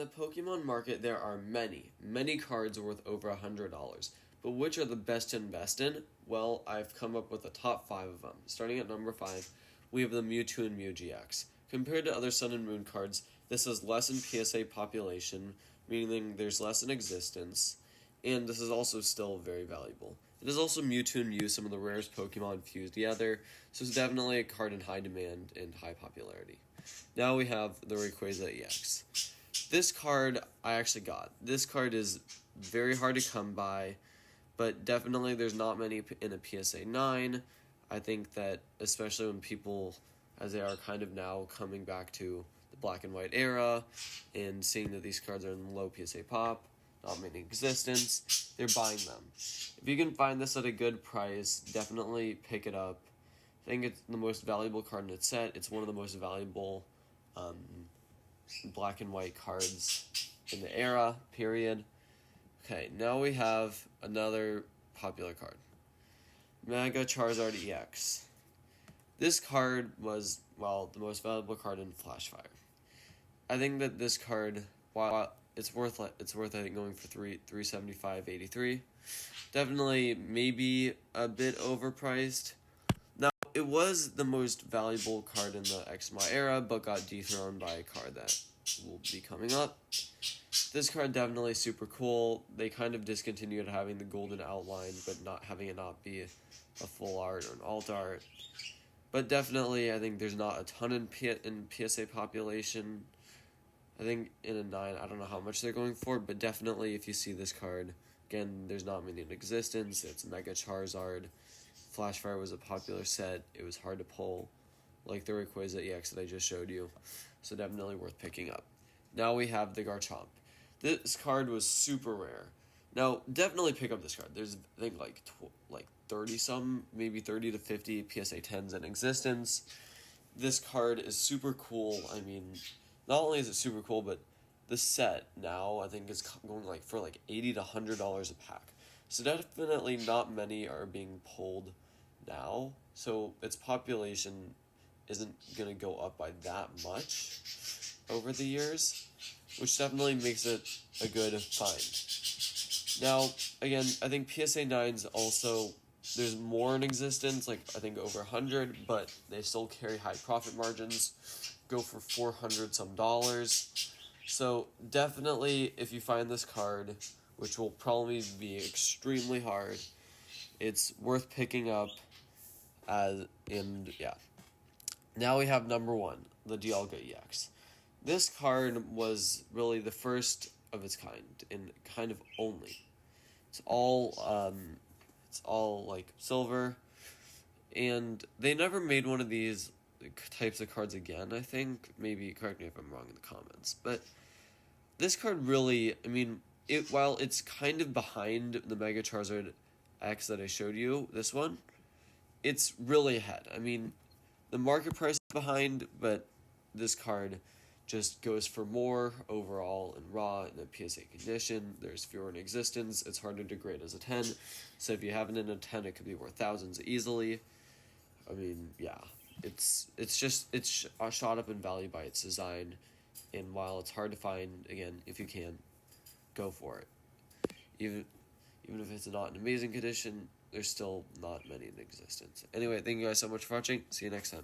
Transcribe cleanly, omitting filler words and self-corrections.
the Pokemon market, there are many cards worth over $100. But which are the best to invest in? Well, I've come up with the top 5 of them. Starting at number 5, we have the Mewtwo and Mew GX. Compared to other Sun and Moon cards, this has less in PSA population, meaning there's less in existence, and this is also still very valuable. It is also Mewtwo and Mew, some of the rarest Pokemon fused together, so it's definitely a card in high demand and high popularity. Now we have the Rayquaza EX. This card I actually got. This card is very hard to come by, but definitely there's not many in a PSA 9. I think that especially when people, as they are kind of now coming back to the black and white era and seeing that these cards are in low PSA pop, not many in existence, they're buying them. If you can find this at a good price, definitely pick it up. I think it's the most valuable card in its set. It's one of the most valuable black and white cards in the era, period. Okay, now we have another popular card. Mega Charizard EX. This card was, the most valuable card in Flashfire. I think that this card, while it's worth I think going for $375.83. Definitely maybe a bit overpriced. Now, it was the most valuable card in the XY era, but got dethroned by a card that will be coming up. This card definitely super cool. They kind of discontinued having the golden outline, but not having it not be a full art or an alt art. But definitely, I think there's not a ton in PSA population. I think in a 9, I don't know how much they're going for, but definitely if you see this card, again, there's not many in existence. It's Mega Charizard. Flashfire was a popular set. It was hard to pull, like the Rayquaza EX that I just showed you. So definitely worth picking up. Now we have the Garchomp. This card was super rare. Now, definitely pick up this card. There's, I think, like 30-some, maybe 30 to 50 PSA 10s in existence. This card is super cool. I mean, not only is it super cool, but the set now, I think, is going for $80 to $100 a pack. So definitely not many are being pulled now. So its population isn't going to go up by that much over the years, which definitely makes it a good find. Now, again, I think PSA 9s also, there's more in existence, I think over 100, but they still carry high profit margins, go for $400 some. So definitely, if you find this card, which will probably be extremely hard, it's worth picking up. Now we have number 1, the Dialga EX. This card was really the first of its kind, and kind of only. It's all silver, and they never made one of these types of cards again, I think. Maybe correct me if I'm wrong in the comments. But this card really, while it's kind of behind the Mega Charizard X that I showed you, this one, it's really ahead. The market price is behind, but this card just goes for more overall in raw in a PSA condition. There's fewer in existence. It's hard to degrade as a 10. So if you have it in a 10, it could be worth thousands easily. It's shot up in value by its design. And while it's hard to find, again, if you can, go for it. Even if it's not in amazing condition, there's still not many in existence. Anyway, thank you guys so much for watching. See you next time.